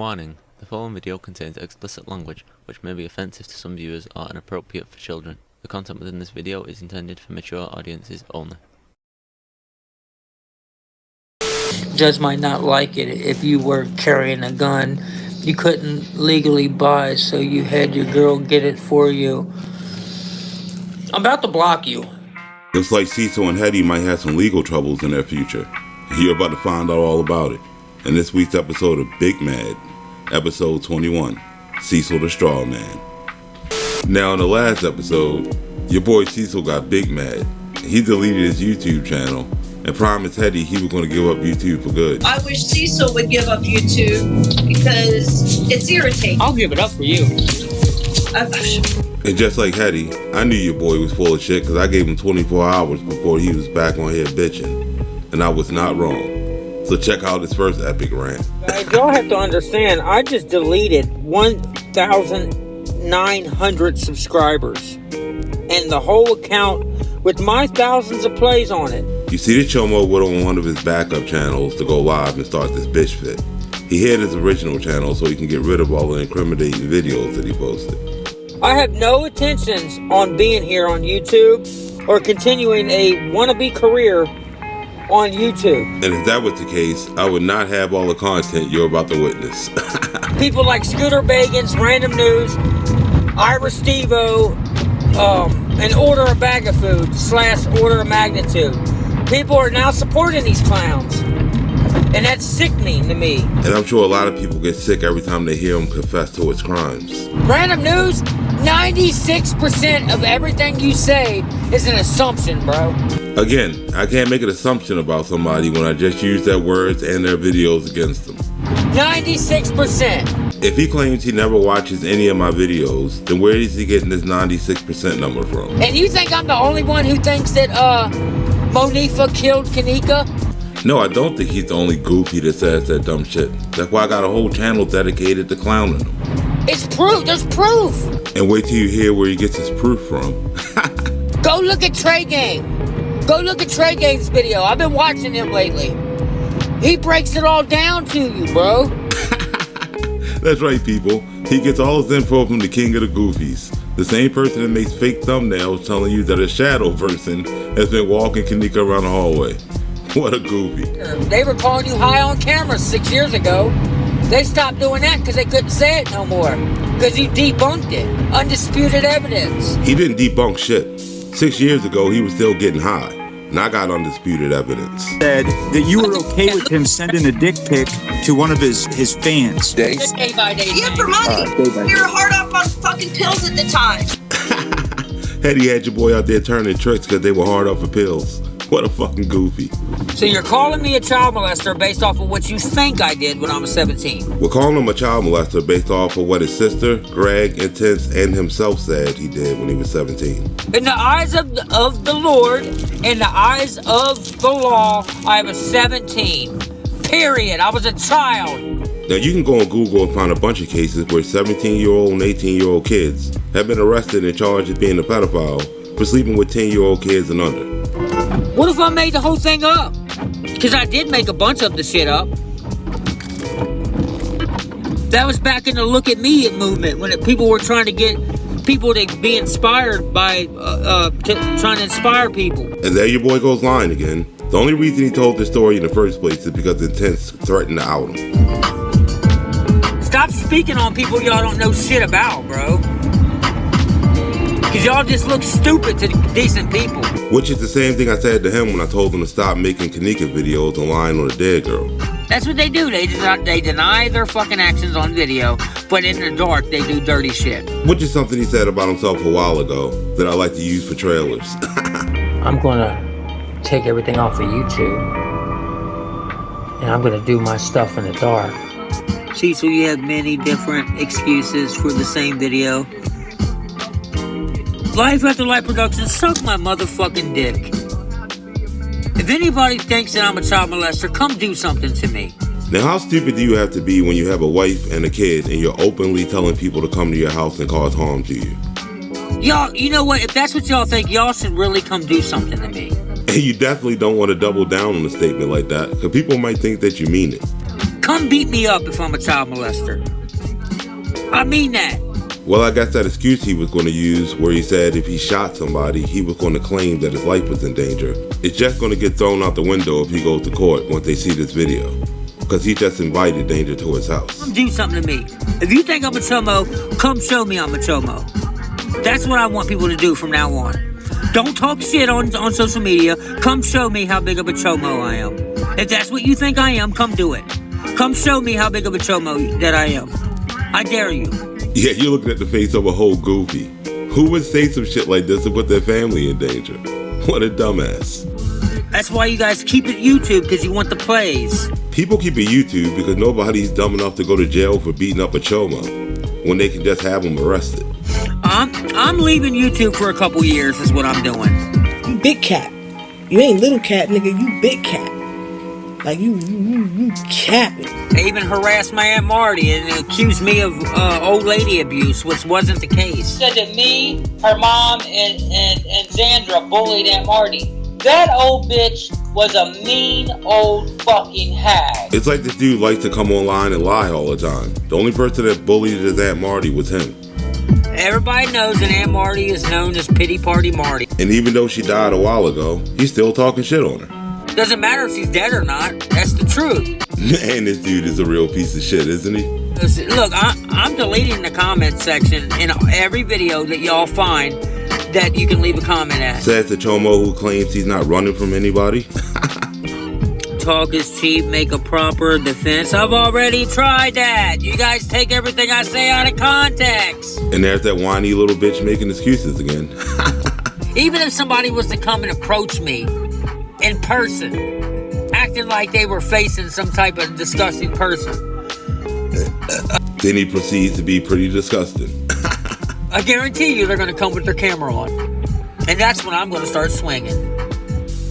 Warning, the following video contains explicit language, which may be offensive to some viewers or inappropriate for children. The content within this video is intended for mature audiences only. Judge might not like it if you were carrying a gun. You couldn't legally buy, so you had your girl get it for you. I'm about to block you. Looks like Cecil and Hetty might have some legal troubles in their future. You're about to find out all about it in this week's episode of Big Mad, episode 21, Cecil the Straw Man. Now in the last episode, your boy Cecil got big mad. He deleted his YouTube channel and promised Hetty he was going to give up YouTube for good. I wish Cecil would give up YouTube because it's irritating. I'll give it up for you. And just like Hetty, I knew your boy was full of shit because I gave him 24 hours before he was back on here bitching. And I was not wrong. So check out his first epic rant. Guys, y'all have to understand, I just deleted 1,900 subscribers. And the whole account with my thousands of plays on it. You see the Chomo went on one of his backup channels to go live and start this bitch fit. He hid his original channel so he can get rid of all the incriminating videos that he posted. I have no intentions on being here on YouTube or continuing a wannabe career on YouTube. And if that was the case, I would not have all the content you're about to witness. People like Scooter Bagans, Randomnews, Ira Stevo, and Order a Bag of Food / Order of Magnitude. People are now supporting these clowns. And that's sickening to me. And I'm sure a lot of people get sick every time they hear him confess to his crimes. Randomnews, 96% of everything you say is an assumption, bro. Again, I can't make an assumption about somebody when I just use their words and their videos against them. 96%. If he claims he never watches any of my videos, then where is he getting this 96% number from? And you think I'm the only one who thinks that Monifa killed Kanika? No, I don't think he's the only goofy that says that dumb shit. That's why I got a whole channel dedicated to clowning him. It's proof. There's proof. And wait till you hear where he gets his proof from. Go look at Trey Gang. Go look at Trey Gang's video. I've been watching him lately. He breaks it all down to you, bro. That's right, people. He gets all his info from the king of the goofies. The same person that makes fake thumbnails telling you that a shadow person has been walking Kanika around the hallway. What a goofy. They were calling you high on camera 6 years ago. They stopped doing that because they couldn't say it no more. Because you debunked it. Undisputed evidence. He didn't debunk shit. 6 years ago, he was still getting high. And I got undisputed evidence. Said that you were okay with him sending a dick pic to one of his fans. Day by day. Yeah, for money. We were hard off on fucking pills at the time. Hetty had your boy out there turning tricks because they were hard off of pills. What a fucking goofy. So you're calling me a child molester based off of what you think I did when I was 17? We're calling him a child molester based off of what his sister, Greg, Intense, and himself said he did when he was 17. In the eyes of the Lord, in the eyes of the law, I was 17. Period. I was a child. Now you can go on Google and find a bunch of cases where 17-year-old and 18-year-old kids have been arrested and charged as being a pedophile for sleeping with 10-year-old kids and under. What if I made the whole thing up? Because I did make a bunch of the shit up. That was back in the Look at Me movement when people were trying to get people to be inspired by trying to inspire people. And there your boy goes lying again. The only reason he told this story in the first place is because Intense threatened to out him. Stop speaking on people y'all don't know shit about, bro. Because y'all just look stupid to decent people. Which is the same thing I said to him when I told him to stop making Kanika videos and lying on a dead girl. That's what they do. They deny their fucking actions on video, but in the dark, they do dirty shit. Which is something he said about himself a while ago that I like to use for trailers. I'm gonna take everything off of YouTube, and I'm gonna do my stuff in the dark. Cecil, you have many different excuses for the same video. Life After Life Productions, suck my motherfucking dick. If anybody thinks that I'm a child molester, come do something to me. Now, how stupid do you have to be when you have a wife and a kid and you're openly telling people to come to your house and cause harm to you? Y'all, you know what? If that's what y'all think, y'all should really come do something to me. And you definitely don't want to double down on a statement like that, because people might think that you mean it. come beat me up if I'm a child molester. I mean that. Well, I guess that excuse he was going to use, where he said if he shot somebody, he was going to claim that his life was in danger, it's just going to get thrown out the window if he goes to court once they see this video. Because he just invited danger to his house. Come do something to me. If you think I'm a chomo, come show me I'm a chomo. That's what I want people to do from now on. Don't talk shit on social media. Come show me how big of a chomo I am. If that's what you think I am, come do it. Come show me how big of a chomo that I am. I dare you. Yeah, you're looking at the face of a whole goofy. Who would say some shit like this to put their family in danger? What a dumbass. That's why you guys keep it YouTube, because you want the plays. People keep it YouTube because nobody's dumb enough to go to jail for beating up a chomo when they can just have them arrested. I'm leaving YouTube for a couple years is what I'm doing. You big cat. You ain't little cat, nigga. You big cat. Like, you capping. They even harassed my Aunt Marty and accused me of old lady abuse, which wasn't the case. Said that me, her mom, and Xandra bullied Aunt Marty. That old bitch was a mean old fucking hag. It's like this dude likes to come online and lie all the time. The only person that bullied his Aunt Marty was him. Everybody knows that Aunt Marty is known as Pity Party Marty. And even though she died a while ago, he's still talking shit on her. Doesn't matter if she's dead or not. That's the truth. And this dude is a real piece of shit, isn't he? Look, I'm deleting the comment section in every video that y'all find that you can leave a comment at. Says the chomo who claims he's not running from anybody. Talk is cheap, make a proper defense. I've already tried that. You guys take everything I say out of context. And there's that whiny little bitch making excuses again. Even if somebody was to come and approach me in person, acting like they were facing some type of disgusting person. Then he proceeds to be pretty disgusting. I guarantee you they're going to come with their camera on. And that's when I'm going to start swinging.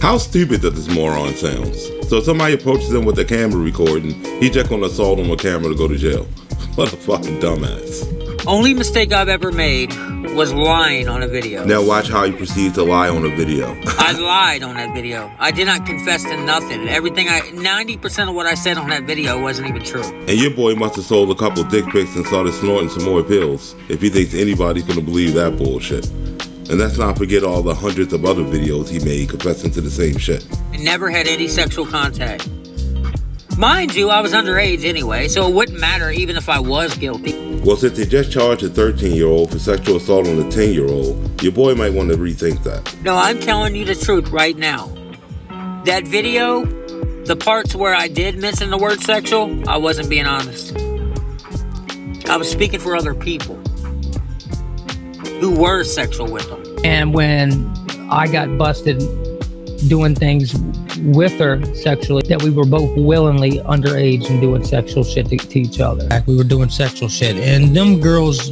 How stupid that this moron sounds. So if somebody approaches him with a camera recording, he's just going to assault him with a camera to go to jail. What a fucking dumbass. Only mistake I've ever made was lying on a video. Now watch how he proceeds to lie on a video. I lied on that video. I did not confess to nothing. 90% of what I said on that video wasn't even true. And your boy must have sold a couple dick pics and started snorting some more pills if he thinks anybody's going to believe that bullshit. And let's not forget all the hundreds of other videos he made confessing to the same shit. I never had any sexual contact. Mind you, I was underage anyway, so it wouldn't matter even if I was guilty. Well, since they just charged a 13-year-old for sexual assault on a 10-year-old, your boy might want to rethink that. No, I'm telling you the truth right now. That video, the parts where I did mention the word sexual, I wasn't being honest. I was speaking for other people who were sexual with them. And when I got busted doing things with her sexually, that we were both willingly underage and doing sexual shit to each other. We were doing sexual shit, and them girls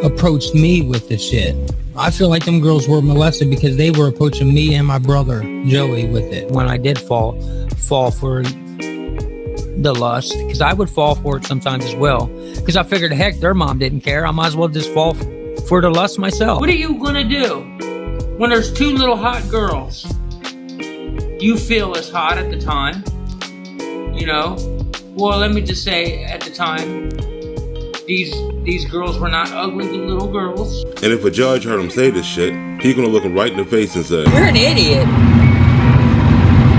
approached me with the shit. I feel like them girls were molested because they were approaching me and my brother Joey with it. When I did fall for the lust, because I would fall for it sometimes as well, because I figured, heck, their mom didn't care. I might as well just fall for the lust myself. What are you gonna do when there's two little hot girls? You feel as hot at the time, you know? Well, let me just say, at the time, these girls were not ugly little girls. And if a judge heard him say this shit, he's gonna look him right in the face and say, "You're an idiot.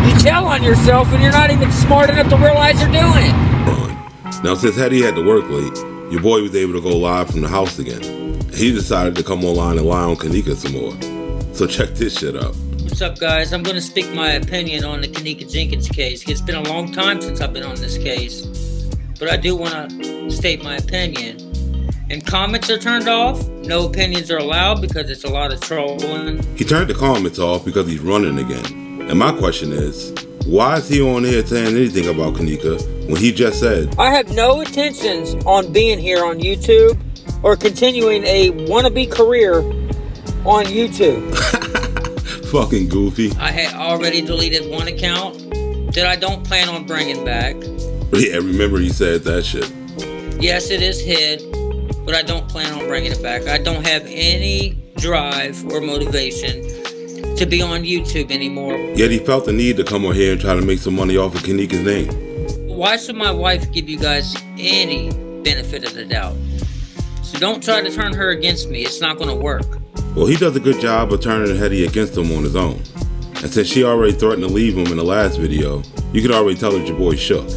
You tell on yourself and you're not even smart enough to realize you're doing it." Now, since Hetty had to work late, your boy was able to go live from the house again. He decided to come online and lie on Kanika some more. So check this shit out. What's up, guys? I'm going to speak my opinion on the Kanika Jenkins case. It's been a long time since I've been on this case, but I do want to state my opinion. And comments are turned off. No opinions are allowed because it's a lot of trolling. He turned the comments off because he's running again. And my question is, why is he on here saying anything about Kanika when he just said, I have no intentions on being here on YouTube or continuing a wannabe career on YouTube. Fucking goofy. I had already deleted one account that I don't plan on bringing back. Yeah, remember he said that shit. Yes, it is hid, but I don't plan on bringing it back. I don't have any drive or motivation to be on YouTube anymore. Yet he felt the need to come on here and try to make some money off of Kanika's name. Why should my wife give you guys any benefit of the doubt? So don't try to turn her against me. It's not going to work. Well, he does a good job of turning Hetty against him on his own. And since she already threatened to leave him in the last video, you can already tell that your boy shook.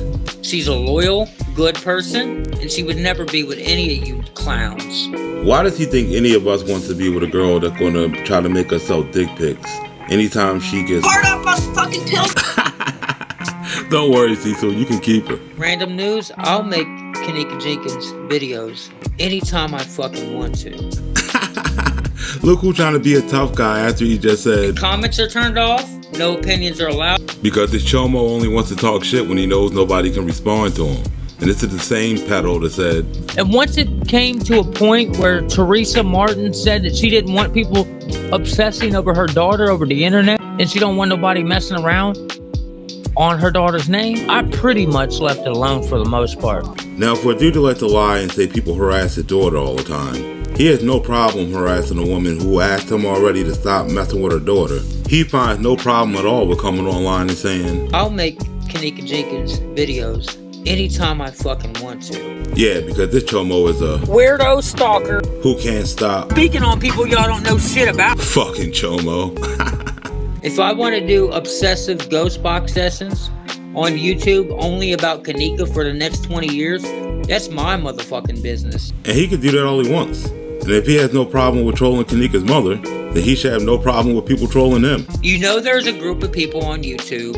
She's a loyal, good person, and she would never be with any of you clowns. Why does he think any of us wants to be with a girl that's going to try to make us sell dick pics anytime she gets... Part of my fucking pill. Don't worry, Cecil, you can keep her. Random News, I'll make Kanika Jenkins videos anytime I fucking want to. Look who's trying to be a tough guy after he just said... Comments are turned off, no opinions are allowed. Because this chomo only wants to talk shit when he knows nobody can respond to him. And this is the same peddle that said... And once it came to a point where Teresa Martin said that she didn't want people obsessing over her daughter over the internet, and she don't want nobody messing around on her daughter's name, I pretty much left it alone for the most part. Now, for a dude to like to lie and say people harass his daughter all the time, he has no problem harassing a woman who asked him already to stop messing with her daughter. He finds no problem at all with coming online and saying, I'll make Kanika Jenkins videos anytime I fucking want to. Yeah, because this chomo is a weirdo stalker who can't stop speaking on people y'all don't know shit about. Fucking chomo. If I want to do obsessive ghost box sessions on YouTube only about Kanika for the next 20 years, that's my motherfucking business. And he could do that all he wants. And if he has no problem with trolling Kanika's mother, then he should have no problem with people trolling him. You know there's a group of people on YouTube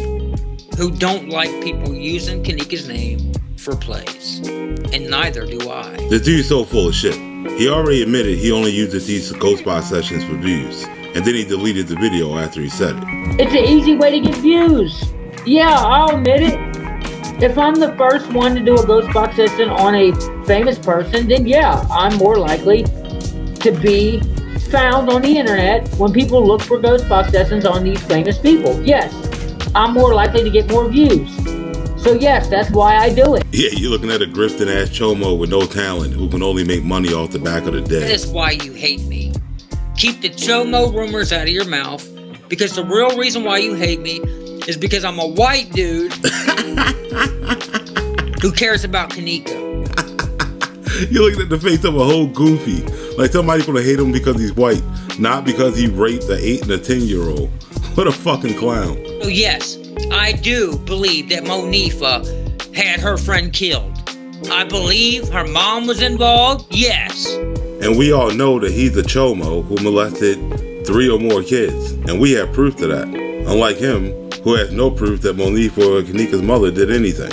who don't like people using Kanika's name for plays. And neither do I. This dude's so full of shit. He already admitted he only uses these ghost box sessions for views. And then he deleted the video after he said it. It's an easy way to get views. Yeah, I'll admit it. If I'm the first one to do a ghost box session on a famous person, then yeah, I'm more likely to be found on the internet when people look for ghost box sessions on these famous people. Yes, I'm more likely to get more views. So yes, that's why I do it. Yeah, you're looking at a grifting ass chomo with no talent who can only make money off the back of the dead. That's why you hate me. Keep the chomo rumors out of your mouth, because the real reason why you hate me is because I'm a white dude who cares about Kanika. You're looking at the face of a whole goofy. Like somebody's gonna hate him because he's white, not because he raped an 8 and a 10-year-old. What a fucking clown. Oh yes, I do believe that Monifa had her friend killed. I believe her mom was involved, yes. And we all know that he's a chomo who molested 3 or more kids. And we have proof to that. Unlike him, who has no proof that Monifa or Kanika's mother did anything.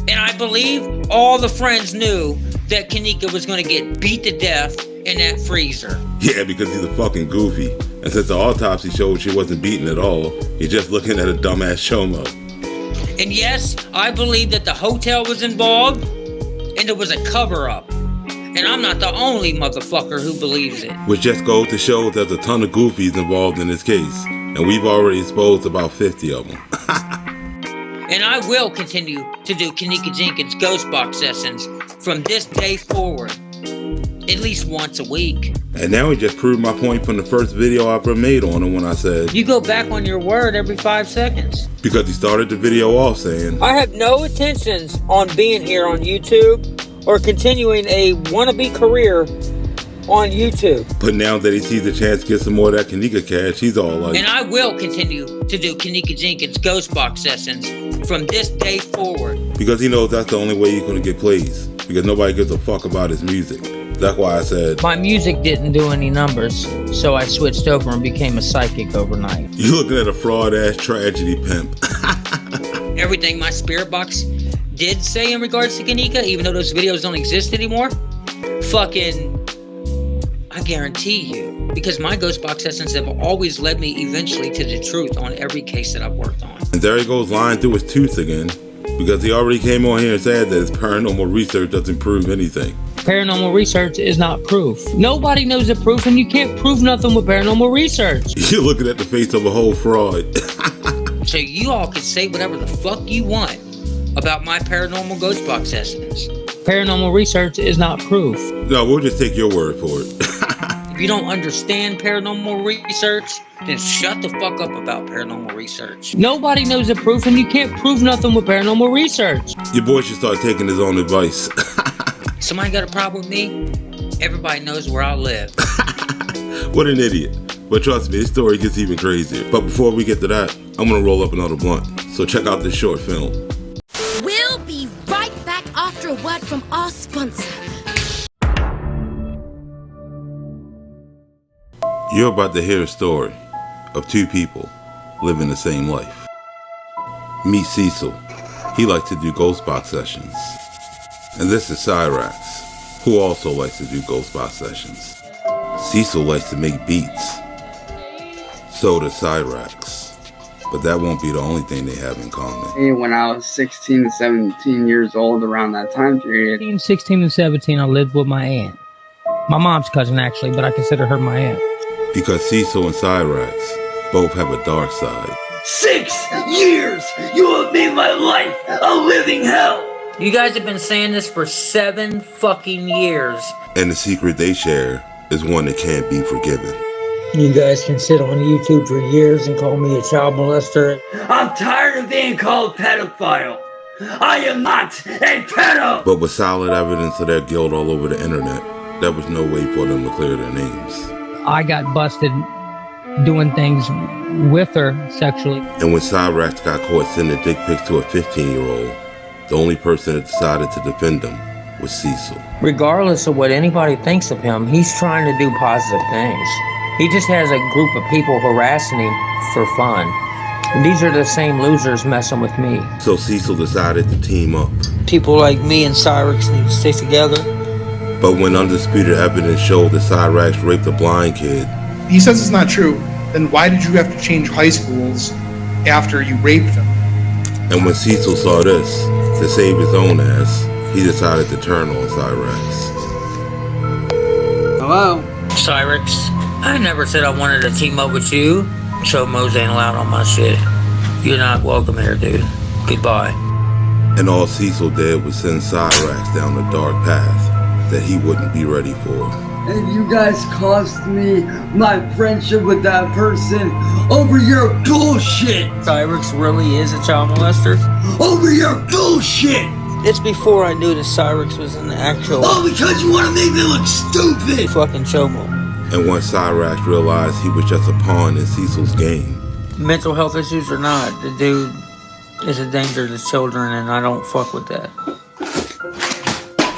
And I believe all the friends knew that Kanika was going to get beat to death in that freezer. Yeah, because he's a fucking goofy. And since the autopsy showed she wasn't beaten at all, you're just looking at a dumbass chomo. And yes, I believe that the hotel was involved and it was a cover-up. And I'm not the only motherfucker who believes it. Which just goes to show there's a ton of goofies involved in this case. And we've already exposed about 50 of them. And I will continue to do Kanika Jenkins ghost box sessions from this day forward. At least once a week. And now he just proved my point from the first video I ever made on him when I said... You go back on your word every 5 seconds. Because he started the video off saying... I have no intentions on being here on YouTube or continuing a wannabe career on YouTube. But now that he sees the chance to get some more of that Kanika cash, he's all like... And I will continue to do Kanika Jenkins ghost box sessions from this day forward. Because he knows that's the only way he's going to get plays. Because nobody gives a fuck about his music. That's why I said... My music didn't do any numbers, so I switched over and became a psychic overnight. You're looking at a fraud-ass tragedy pimp. Everything my spirit box did say in regards to Kanika, even though those videos don't exist anymore, fucking... I guarantee you, because my ghost box sessions have always led me eventually to the truth on every case that I've worked on. And there he goes lying through his tooth again, because he already came on here and said that his paranormal research doesn't prove anything. Paranormal research is not proof. Nobody knows the proof, and you can't prove nothing with paranormal research. You're looking at the face of a whole fraud. So you all can say whatever the fuck you want about my paranormal ghost box sessions. Paranormal research is not proof. No, we'll just take your word for it. If you don't understand paranormal research, then shut the fuck up about paranormal research. Nobody knows the proof, and you can't prove nothing with paranormal research. Your boy should start taking his own advice. Somebody got a problem with me? Everybody knows where I live. What an idiot. But trust me, this story gets even crazier. But before we get to that, I'm gonna roll up another blunt. So check out this short film. We'll be right back after a word from our sponsor. You're about to hear a story of two people living the same life. Meet Cecil. He likes to do ghost box sessions. And this is Cyrax, who also likes to do ghost box sessions. Cecil likes to make beats. So does Cyrax. But that won't be the only thing they have in common. When I was 16 to 17 years old, around that time period. Between 16 and 17, I lived with my aunt. My mom's cousin, actually, but I consider her my aunt. Because Cecil and Cyrax both have a dark side. 6 years! You have made my life a living hell! You guys have been saying this for 7 fucking years. And the secret they share is one that can't be forgiven. You guys can sit on YouTube for years and call me a child molester. I'm tired of being called pedophile. I am not a pedo! But with solid evidence of their guilt all over the internet, there was no way for them to clear their names. I got busted doing things with her sexually. And when Cyrax got caught sending dick pics to a 15-year-old, the only person that decided to defend him was Cecil. Regardless of what anybody thinks of him, he's trying to do positive things. He just has a group of people harassing him for fun. And these are the same losers messing with me. So Cecil decided to team up. People like me and Cyrax need to stay together. But when undisputed evidence showed that Cyrax raped a blind kid... He says it's not true. Then why did you have to change high schools after you raped them? And when Cecil saw this, to save his own ass, he decided to turn on Cyrax. Hello? Cyrax, I never said I wanted to team up with you. Chomos ain't allowed on my shit. You're not welcome here, dude. Goodbye. And all Cecil did was send Cyrax down a dark path that he wouldn't be ready for. And you guys cost me my friendship with that person over your bullshit! Cyrax really is a child molester? Over your bullshit! It's before I knew that Cyrax was an actual... Oh, because you want to make me look stupid! Fucking chomo. And once Cyrax realized he was just a pawn in Cecil's game. Mental health issues or not, the dude is a danger to children and I don't fuck with that.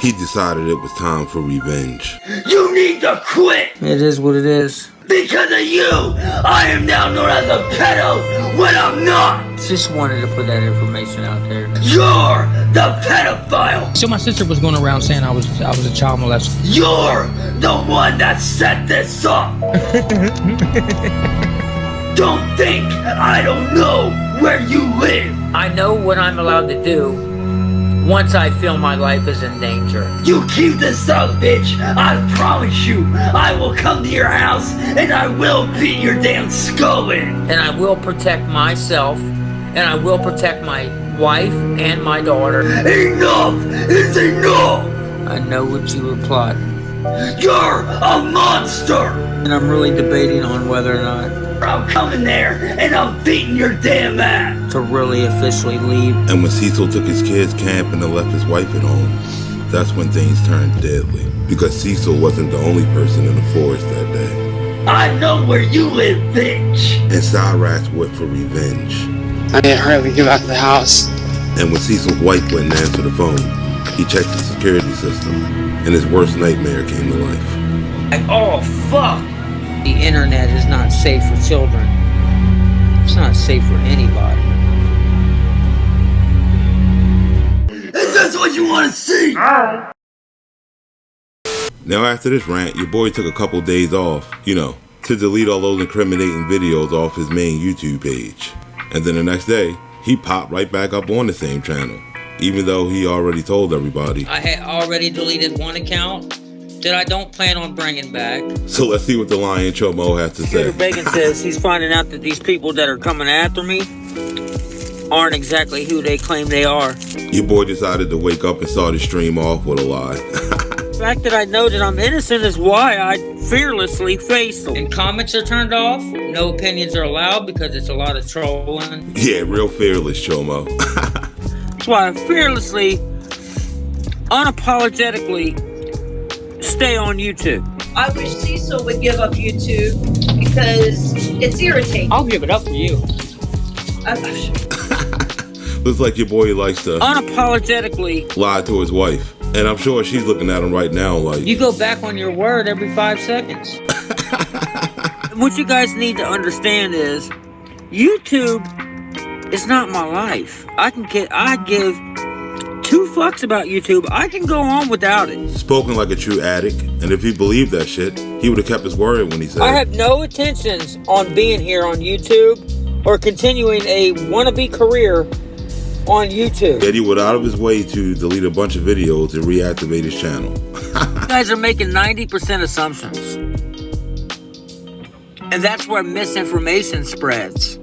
He decided it was time for revenge. You need to quit! It is what it is. Because of you, I am now known as a pedo when I'm not! Just wanted to put that information out there. You're the pedophile! So my sister was going around saying I was a child molester. You're the one that set this up! Don't think I don't know where you live! I know what I'm allowed to do once I feel my life is in danger. You keep this up, bitch! I promise you, I will come to your house and I will beat your damn skull in! And I will protect myself, and I will protect my wife and my daughter. Enough is enough! I know what you were plotting. You're a monster! And I'm really debating on whether or not I'm coming there and I'm beating your damn ass! to really officially leave. And when Cecil took his kids camping and left his wife at home, that's when things turned deadly. Because Cecil wasn't the only person in the forest that day. I know where you live, bitch! And Cyrax went for revenge. I didn't hardly get out of the house. And when Cecil's wife wouldn't answer the phone, he checked the security system, and his worst nightmare came to life. Like, oh, fuck! The internet is not safe for children. It's not safe for anybody. Is this what you want to see? Now after this rant, your boy took a couple days off, to delete all those incriminating videos off his main YouTube page. And then the next day, he popped right back up on the same channel, even though he already told everybody. I had already deleted one account that I don't plan on bringing back. So let's see what the Lion Chomo has to say. Scooter Bacon says he's finding out that these people that are coming after me aren't exactly who they claim they are. Your boy decided to wake up and start his stream off with a lie. The fact that I know that I'm innocent is why I fearlessly face them. And comments are turned off. No opinions are allowed because it's a lot of trolling. Yeah, real fearless, Chomo. That's why I fearlessly, unapologetically stay on YouTube. I wish Cecil would give up YouTube because it's irritating. I'll give it up for you. Looks like your boy likes to unapologetically lie to his wife. And I'm sure she's looking at him right now like... You go back on your word every 5 seconds. What you guys need to understand is YouTube is not my life. I give 2 fucks about YouTube. I can go on without it. Spoken like a true addict. And if he believed that shit, he would have kept his word when he said... I have no intentions on being here on YouTube or continuing a wannabe career on YouTube. Yet he went out of his way to delete a bunch of videos and reactivate his channel. You guys are making 90% assumptions. And that's where misinformation spreads.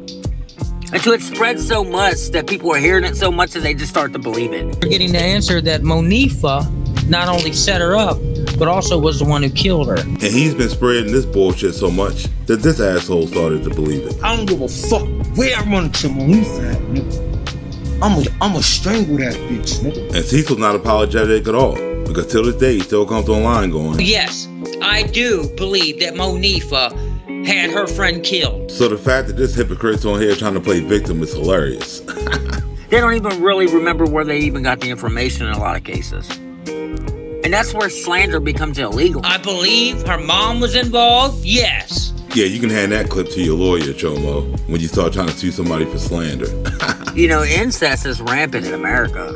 Until it spreads so much that people are hearing it so much that they just start to believe it. We're getting the answer that Monifa not only set her up, but also was the one who killed her. And he's been spreading this bullshit so much that this asshole started to believe it. I don't give a fuck where I run to Monifa at, nigga. I'ma strangle that bitch, nigga. And Cecil's not apologetic at all. Because till this day, he still comes online going... Yes, I do believe that Monifa had her friend killed. So the fact that this hypocrite's on here trying to play victim is hilarious. They don't even really remember where they even got the information in a lot of cases. And that's where slander becomes illegal. I believe her mom was involved, yes. Yeah, you can hand that clip to your lawyer, Chomo, when you start trying to sue somebody for slander. You know, incest is rampant in America.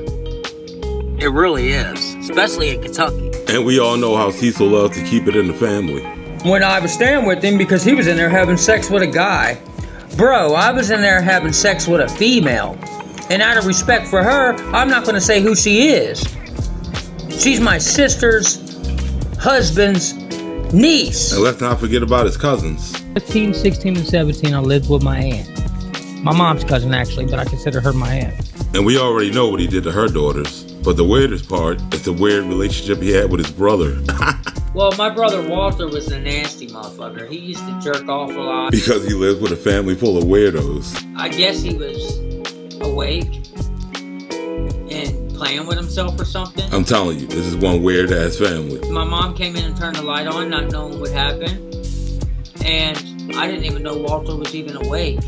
It really is, especially in Kentucky. And we all know how Cecil loves to keep it in the family. When I was staying with him because he was in there having sex with a guy. Bro, I was in there having sex with a female. And out of respect for her, I'm not going to say who she is. She's my sister's husband's niece. And let's not forget about his cousins. 15, 16, and 17, I lived with my aunt. My mom's cousin, actually, but I consider her my aunt. And we already know what he did to her daughters. But the weirdest part is the weird relationship he had with his brother. Well, my brother Walter was a nasty motherfucker. He used to jerk off a lot. Because he lived with a family full of weirdos. I guess he was awake and playing with himself or something. I'm telling you, this is one weird-ass family. My mom came in and turned the light on, not knowing what happened. And I didn't even know Walter was even awake.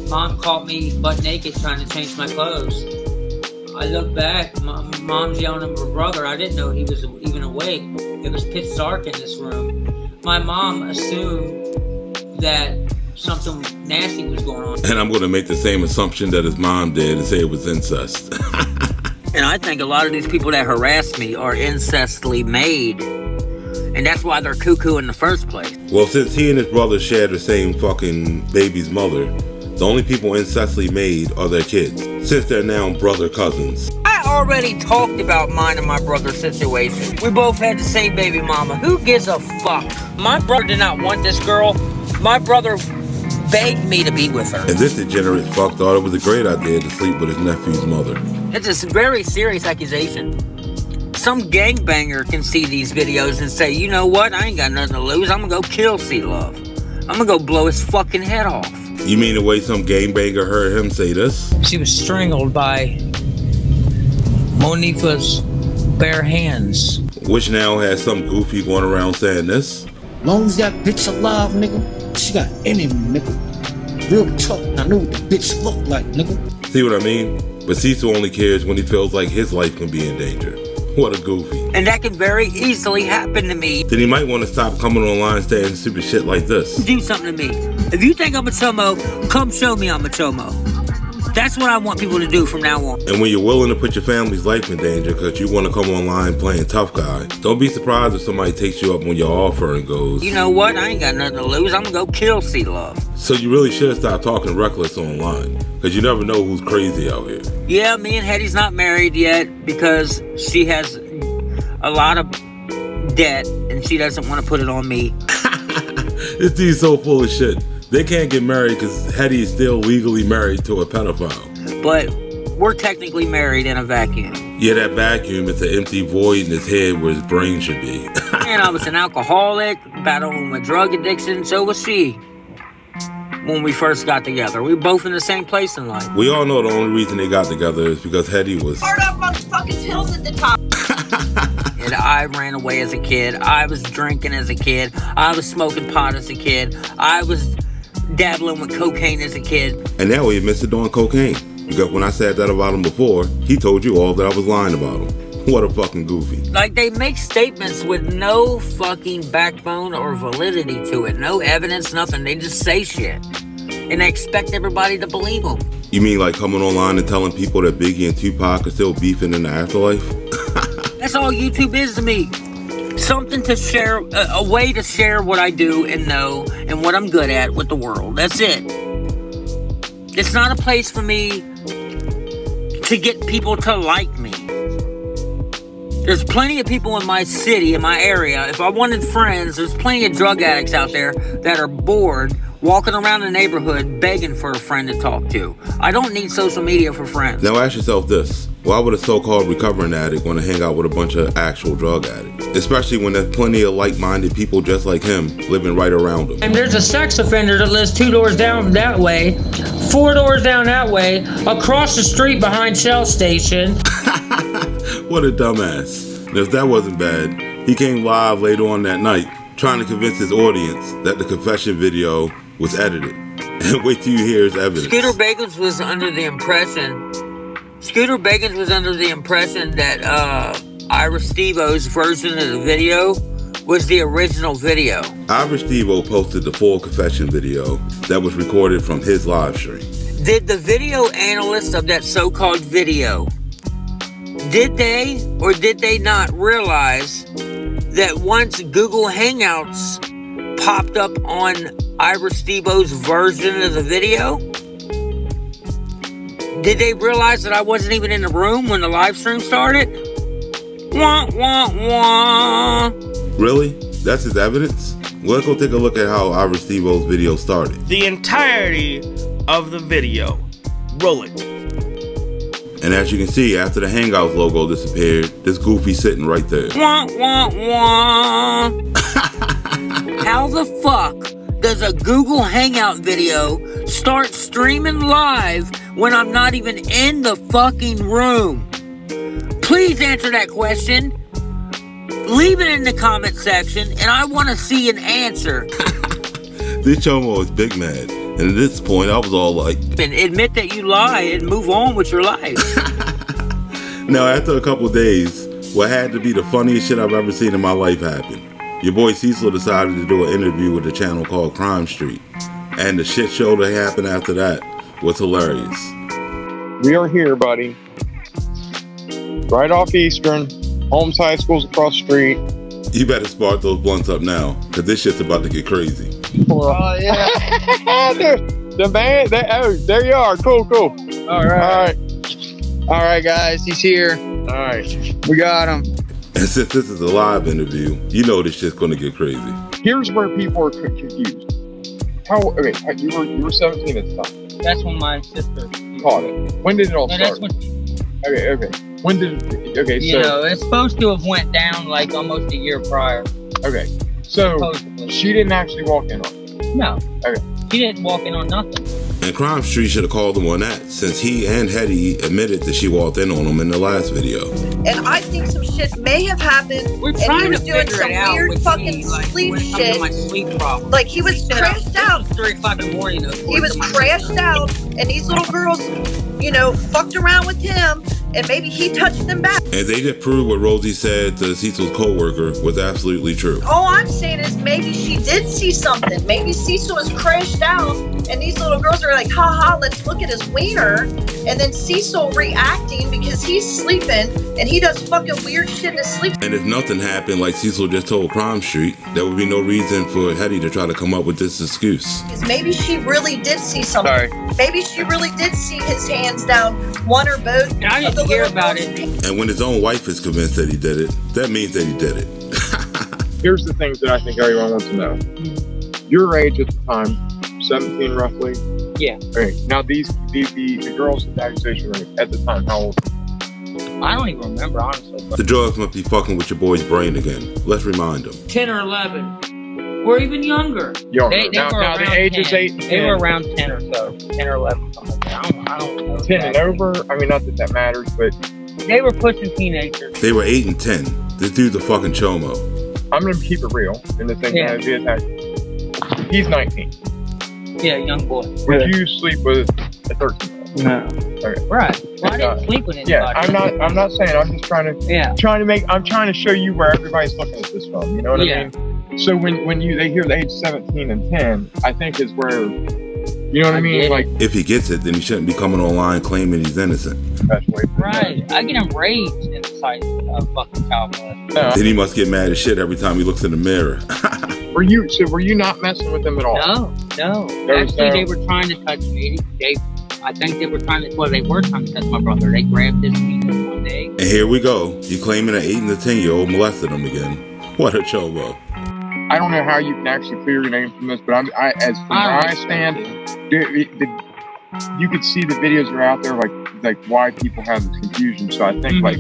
Mom caught me butt naked trying to change my clothes. I looked back, mom's yelling at my brother. I didn't know he was even awake. It was pitch dark in this room. My mom assumed that something nasty was going on. And I'm going to make the same assumption that his mom did and say it was incest. And I think a lot of these people that harass me are incestly made. And that's why they're cuckoo in the first place. Well, since he and his brother share the same fucking baby's mother, the only people incestly made are their kids, since they're now brother cousins. I already talked about mine and my brother's situation. We both had the same baby mama. Who gives a fuck? My brother did not want this girl. My brother begged me to be with her. And this degenerate fuck thought it was a great idea to sleep with his nephew's mother. It's a very serious accusation. Some gangbanger can see these videos and say, you know what, I ain't got nothing to lose. I'm gonna go kill C-Love. I'm gonna go blow his fucking head off. You mean the way some gangbanger heard him say this? She was strangled by Monifa's bare hands. Which now has some goofy going around saying this. Long as that bitch alive, nigga, she got enemy, nigga. Real tough, I know what the bitch look like, nigga. See what I mean? But Cecil only cares when he feels like his life can be in danger. What a goofy. And that can very easily happen to me. Then he might want to stop coming online saying stupid shit like this. Do something to me. If you think I'm a chomo, come show me I'm a chomo. That's what I want people to do from now on. And when you're willing to put your family's life in danger because you want to come online playing tough guy, don't be surprised if somebody takes you up on your offer and goes, you know what, I ain't got nothing to lose. I'm gonna go kill C-Love. So you really should stop talking reckless online, because you never know who's crazy out here. Yeah, me and Hetty's not married yet because she has a lot of debt and she doesn't want to put it on me. This dude's so full of shit. They can't get married because Hetty is still legally married to a pedophile. But we're technically married in a vacuum. Yeah, that vacuum is an empty void in his head where his brain should be. And I was an alcoholic, battling with drug addiction, so was she. When we first got together, we were both in the same place in life. We all know the only reason they got together is because Hetty was hard up on fucking pills at the time. And I ran away as a kid. I was drinking as a kid. I was smoking pot as a kid. I was dabbling with cocaine as a kid. And now he admits to doing cocaine. Because when I said that about him before, he told you all that I was lying about him. What a fucking goofy. Like, they make statements with no fucking backbone or validity to it. No evidence, nothing. They just say shit. And they expect everybody to believe them. You mean like coming online and telling people that Biggie and Tupac are still beefing in the afterlife? That's all YouTube is to me. Something to share, a way to share what I do and know and what I'm good at with the world. That's it. It's not a place for me to get people to like me. There's plenty of people in my city, in my area. If I wanted friends, there's plenty of drug addicts out there that are bored, walking around the neighborhood begging for a friend to talk to. I don't need social media for friends. Now ask yourself this. Why would a so-called recovering addict want to hang out with a bunch of actual drug addicts? Especially when there's plenty of like-minded people just like him living right around him. And there's a sex offender that lives 2 doors down that way, 4 doors down that way, across the street behind Shell Station. What a dumbass. And if that wasn't bad, he came live later on that night trying to convince his audience that the confession video was edited. And wait till you hear his evidence. Scooter Bagans was under the impression that Ira Steve-O's version of the video was the original video. Ira Steve-O posted the full confession video that was recorded from his live stream. Did the video analysts of that so-called video, did they or did they not realize that once Google Hangouts popped up on Ira Steve-O's version of the video, did they realize that I wasn't even in the room when the live stream started? Wah, wah, wah. Really? That's his evidence? Well, let's go take a look at how Ira Steve-O's video started. The entirety of the video. Roll it. And as you can see, after the Hangouts logo disappeared, this goofy sitting right there. Wah, wah, wah. How the fuck does a Google Hangout video start streaming live when I'm not even in the fucking room? Please answer that question. Leave it in the comment section, and I want to see an answer. This chomo is big mad. And at this point, I was all like... And admit that you lie and move on with your life. Now, after a couple days, what had to be the funniest shit I've ever seen in my life happened. Your boy Cecil decided to do an interview with a channel called Crime Street. And the shit show that happened after that was hilarious. We are here, buddy. Right off Eastern. Holmes High School's across the street. You better spark those blunts up now, because this shit's about to get crazy. Oh, yeah. the man, there you are. Cool. All right, guys, he's here. All right, we got him. And since this is a live interview, you know this shit's gonna get crazy. Here's where people are confused. You were 17 at the time. That's when my sister Caught it. When did it all start? Okay. When did it, okay, so... You know, it's supposed to have went down like almost a year prior. Okay, so supposedly. She didn't actually walk in on it? No. Okay. She didn't walk in on nothing. And Crime Street should have called him on that, since he and Hetty admitted that she walked in on him in the last video. And I think some shit may have happened, and he was doing some weird fucking sleep shit. Like, he was crashed out. 3 o'clock in the morning. He was crashed out, and these little girls, fucked around with him, and maybe he touched them back. And they just proved what Rosie said to Cecil's co-worker was absolutely true. All I'm saying is maybe she did see something. Maybe Cecil was crashed out, and these little girls are like, haha, let's look at his wiener. And then Cecil reacting because he's sleeping, and he does fucking weird shit in his sleep. And if nothing happened, like Cecil just told Crime Street, there would be no reason for Hetty to try to come up with this excuse. Because maybe she really did see something. Sorry. Maybe she really did see his hands down one or both. And I didn't hear about it. And when his own wife is convinced that he did it, that means that he did it. Here's the things that I think everyone wants to know. Your age at the time, 17 roughly. Yeah. Okay. Now the girls with the accusation were at the time how old? I don't even remember, honestly. But The drugs must be fucking with your boy's brain again. Let's remind him. 10 or 11. Or even younger. Younger. They were Now around the age 10. is 8 and 10. They were around 10 or so. 10 or 11, something like that. I don't know. 10 and over? I mean, not that that matters, but... They were pushing teenagers. They were 8 and 10. This dude's a fucking chomo. I'm going to keep it real in the thing that be attacked. He's 19. Yeah, young boy. Would you sleep with a 13-year-old? No. Okay. Right. Well, I didn't sleep with anybody. Yeah, I'm not saying. I'm just trying to I'm trying to show you where everybody's looking at this from. You know what I mean? So when they hear the age 17 and 10, I think is where, you know what I mean? Like, if he gets it, then he shouldn't be coming online claiming he's innocent. Right. I get enraged in the sight of fucking child molestation. Then he must get mad as shit every time he looks in the mirror. Were you not messing with them at all? No. Actually, they were trying to touch me. I think they were trying to touch my brother. They grabbed his penis one day. And here we go. You claiming an 8 and a 10-year-old molested him again. What a chobo. I don't know how you can actually clear your name from this, but from where I stand, you could see the videos that are out there, like why people have this confusion. So I think, I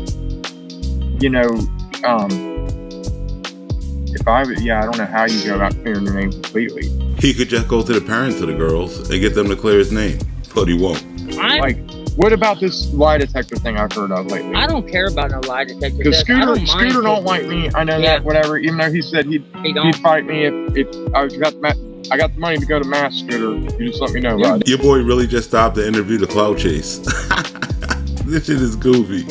don't know how you go about clearing your name completely. He could just go to the parents of the girls and get them to clear his name, but he won't. What about this lie detector thing I've heard of lately? I don't care about no lie detector. Because Scooter don't like me. I know that. Whatever. Even though he said he'd fight me if I got the money to go to mass, Scooter. You just let me know about it. Your boy really just stopped to interview the clout chase. This shit is goofy.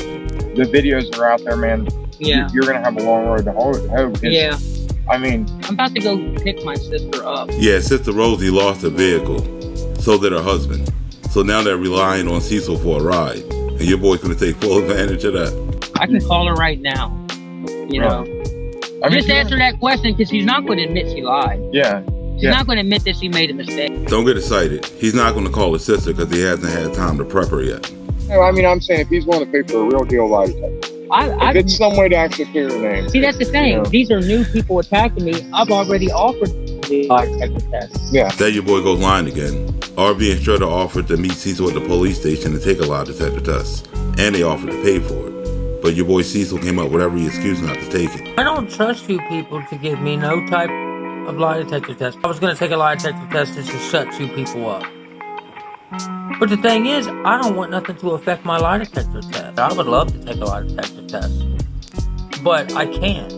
The videos that are out there, man. Yeah. You're gonna have a long road to hoe. Yeah. I mean, I'm about to go pick my sister up. Yeah, Sister Rosie lost her vehicle. So did her husband. So now they're relying on Cecil for a ride. And your boy's going to take full advantage of that. I can call her right now. You know? Just answer that question because she's not going to admit she lied. Yeah. She's not going to admit that she made a mistake. Don't get excited. He's not going to call his sister because he hasn't had time to prep her yet. No, I mean, I'm saying if he's willing to pay for a real deal lie detector. If it's some way to actually clear your name. See, that's the thing. You know? These are new people attacking me. I've already offered the lie detector test. Yeah. There your boy goes lying again. RB and Strutter offered to meet Cecil at the police station and take a lie detector test. And they offered to pay for it. But your boy Cecil came up with every excuse not to take it. I don't trust you people to give me no type of lie detector test. I was going to take a lie detector test just to shut you people up. But the thing is, I don't want nothing to affect my lie detector test. I would love to take a lie detector test. But I can't.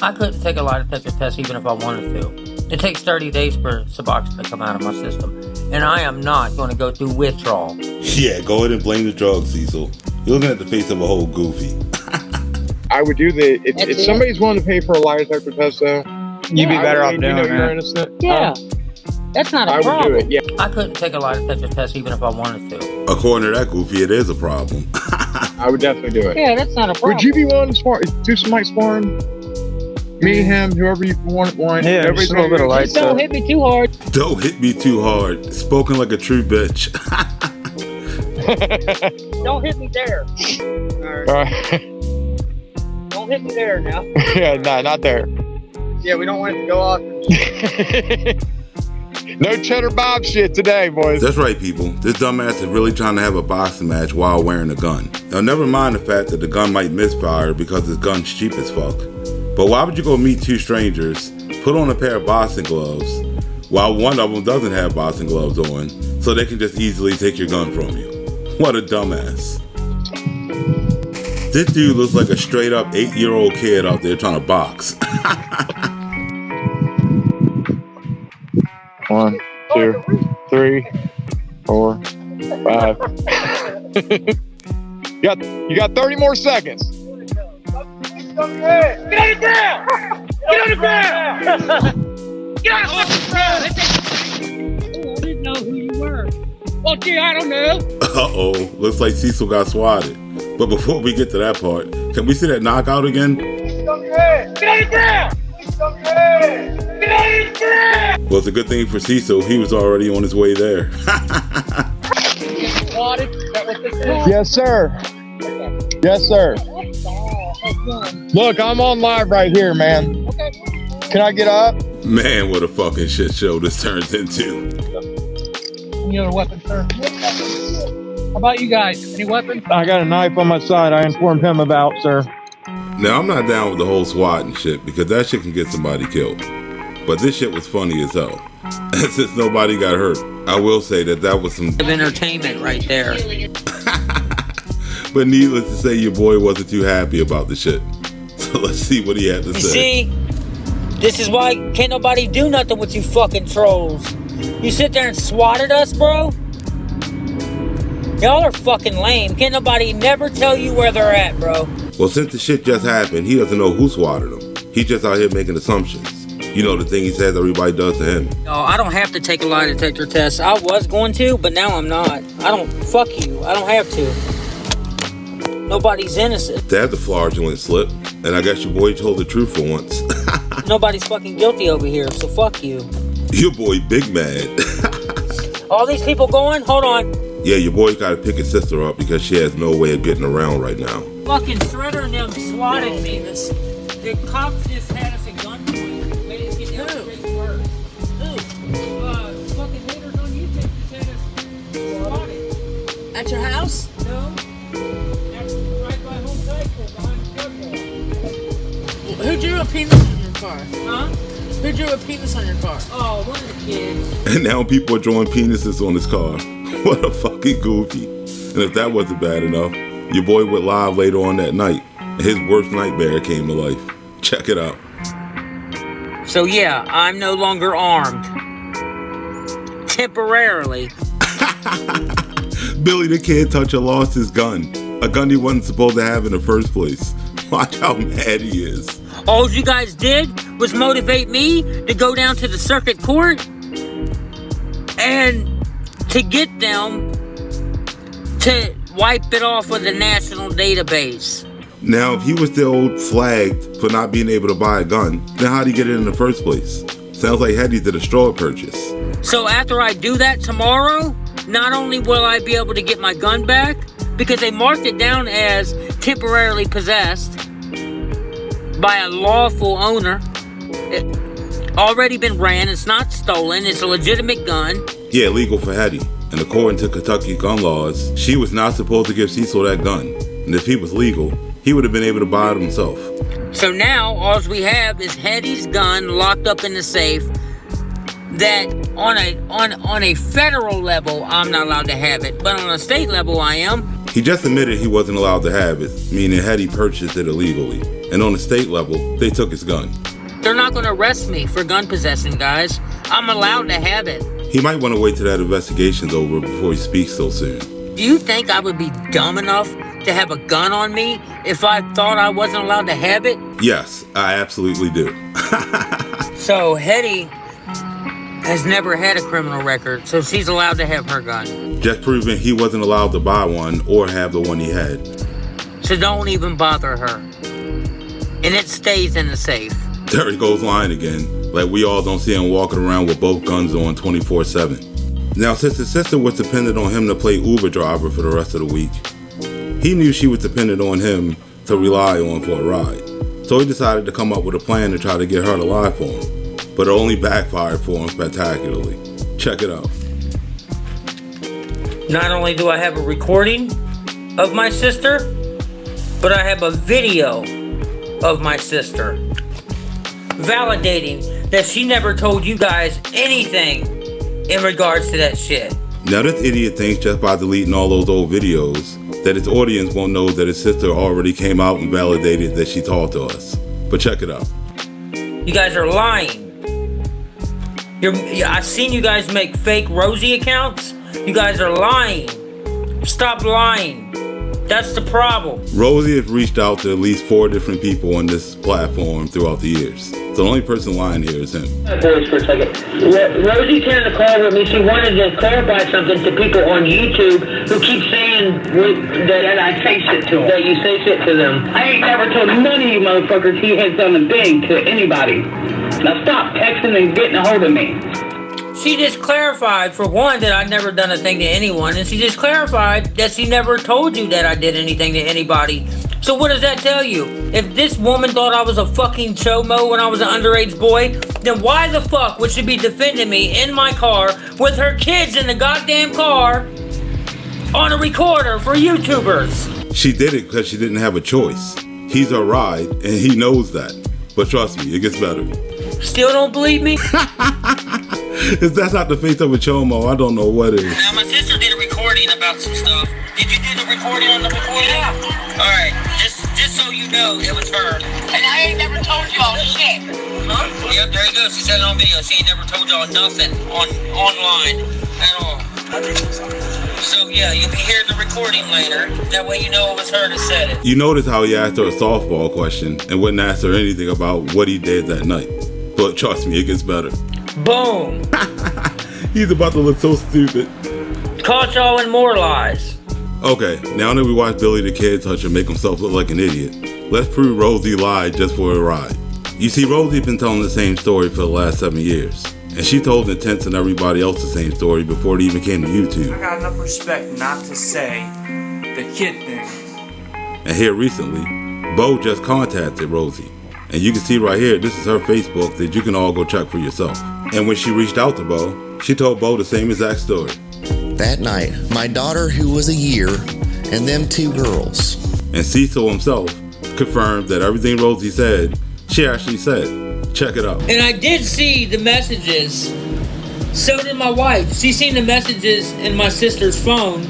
I couldn't take a lie detector test even if I wanted to. It takes 30 days for Suboxone to come out of my system. And I am not going to go through withdrawal. Yeah, go ahead and blame the drugs, Cecil. You're looking at the face of a whole goofy. I would do if somebody's willing to pay for a lie detector test, though, you'd be better off doing you're innocent. Yeah. That's not a problem. I would do it, yeah. I couldn't take a lie detector test even if I wanted to. According to that goofy, it is a problem. I would definitely do it. Yeah, that's not a problem. Would you be willing to do some light sparring? Me, him, whoever you want. Yeah, just a little bit of light. Don't hit me too hard. Don't hit me too hard. Spoken like a true bitch. Don't hit me there. All right. Don't hit me there now. Yeah, nah, not there. Yeah, we don't want it to go off. No Cheddar Bob shit today, boys. That's right, people. This dumbass is really trying to have a boxing match while wearing a gun. Now, never mind the fact that the gun might misfire because his gun's cheap as fuck. But why would you go meet two strangers, put on a pair of boxing gloves, while one of them doesn't have boxing gloves on, so they can just easily take your gun from you? What a dumbass. This dude looks like a straight up 8-year-old kid out there trying to box. 1, 2, 3, 4, 5. You got 30 more seconds. Get on the ground! Get on the ground! Get on the fucking ground! I didn't know who you were. Well, gee, I don't know. Uh-oh, looks like Cecil got swatted. But before we get to that part, can we see that knockout again? Get on the ground! Get on the ground! Get on the ground! Well, it's a good thing for Cecil, he was already on his way there. Yes, sir. Yes, sir. Look, I'm on live right here, man. Can I get up? Man, what a fucking shit show this turns into. Any other weapons, sir? How about you guys? Any weapons? I got a knife on my side. I informed him about, sir. Now, I'm not down with the whole SWAT and shit because that shit can get somebody killed. But this shit was funny as hell. And since nobody got hurt, I will say that was some entertainment right there. But needless to say, your boy wasn't too happy about the shit. So let's see what he had to say. See, this is why can't nobody do nothing with you fucking trolls. You sit there and swat at us, bro? Y'all are fucking lame. Can't nobody never tell you where they're at, bro. Well, since the shit just happened, he doesn't know who swatted him. He's just out here making assumptions. You know, the thing he says everybody does to him. No, I don't have to take a lie detector test. I was going to, but now I'm not. Fuck you. I don't have to. Nobody's innocent. That's a fraudulent slip. And I guess your boy told the truth for once. Nobody's fucking guilty over here, so fuck you. Your boy big mad. All these people going? Hold on. Yeah, your boy gotta pick his sister up because she has no way of getting around right now. Fucking Shredder and them swatted me. The cops just had us at gunpoint. Made us get down straight to work. Who? Fucking haters on YouTube just had us swatted. At your house? No. That's right by home cycle behind the football. Who drew a penis on your car? Huh? Who drew a penis on your car? Oh, one of the kids. And now people are drawing penises on his car. What a fucking goofy. And if that wasn't bad enough, your boy went live later on that night, and his worst nightmare came to life. Check it out. So yeah, I'm no longer armed. Temporarily. Billy the Kid Toucher lost his gun. A gun he wasn't supposed to have in the first place. Watch how mad he is. All you guys did was motivate me to go down to the circuit court and to get them to wipe it off of the national database. Now, if he was still flagged for not being able to buy a gun, then how'd he get it in the first place? Sounds like Hetty did a straw purchase. So after I do that tomorrow, not only will I be able to get my gun back, because they marked it down as temporarily possessed by a lawful owner. It already been ran, it's not stolen, it's a legitimate gun. Yeah, legal for Hetty. And according to Kentucky gun laws, she was not supposed to give Cecil that gun. And if he was legal, he would have been able to buy it himself. So now, all we have is Hetty's gun locked up in the safe that on a federal level, I'm not allowed to have it. But on a state level, I am. He just admitted he wasn't allowed to have it, meaning Hetty purchased it illegally. And on the state level, they took his gun. They're not going to arrest me for gun possession, guys. I'm allowed to have it. He might want to wait till that investigation's over before he speaks so soon. Do you think I would be dumb enough to have a gun on me if I thought I wasn't allowed to have it? Yes, I absolutely do. So Hetty has never had a criminal record, so she's allowed to have her gun. Just proving he wasn't allowed to buy one or have the one he had. So don't even bother her. And it stays in the safe. There he goes lying again, like we all don't see him walking around with both guns on 24/7. Now, since his sister was dependent on him to play Uber driver for the rest of the week, he knew she was dependent on him to rely on for a ride. So he decided to come up with a plan to try to get her to lie for him. But it only backfired for him spectacularly. Check it out. Not only do I have a recording of my sister, but I have a video of my sister validating that she never told you guys anything in regards to that shit. Now this idiot thinks just by deleting all those old videos that his audience won't know that his sister already came out and validated that she talked to us. But check it out. You guys are lying. I've seen you guys make fake Rosie accounts. You guys are lying. Stop lying. That's the problem. Rosie has reached out to at least 4 different people on this platform throughout the years. So the only person lying here is him. Voice for a second. Rosie came on the call with me. She wanted to clarify something to people on YouTube who keep saying that I say shit to them. That you say shit to them. I ain't never told none of you motherfuckers he has done a thing to anybody. Now stop texting and getting a hold of me. She just clarified, for one, that I'd never done a thing to anyone, and she just clarified that she never told you that I did anything to anybody. So what does that tell you? If this woman thought I was a fucking chomo when I was an underage boy, then why the fuck would she be defending me in my car with her kids in the goddamn car on a recorder for YouTubers? She did it because she didn't have a choice. He's her ride, and he knows that. But trust me, it gets better. Still don't believe me? If that's not the face of a chomo, I don't know what is. Now, my sister did a recording about some stuff. Did you do the recording on the recording? Yeah. All right, just so you know, it was her. And I ain't never told y'all shit. Huh? Yep, there you go. She said it on video. She ain't never told y'all nothing online at all. So, yeah, you'll be hearing the recording later. That way you know it was her that said it. You notice how he asked her a softball question and wouldn't ask her anything about what he did that night. But trust me, it gets better. Boom. He's about to look so stupid. Caught y'all in more lies. Okay, now that we watched Billy the Kid touch and make himself look like an idiot, let's prove Rosie lied just for a ride. You see, Rosie's been telling the same story for the last 7 years. And she told Intense and everybody else the same story before it even came to YouTube. I got enough respect not to say the kid thing. And here recently, Bo just contacted Rosie. And you can see right here, this is her Facebook that you can all go check for yourself. And when she reached out to Bo, she told Bo the same exact story. That night, my daughter, who was a year, and them 2 girls. And Cecil himself confirmed that everything Rosie said, she actually said. Check it out. And I did see the messages. So did my wife. She seen the messages in my sister's phone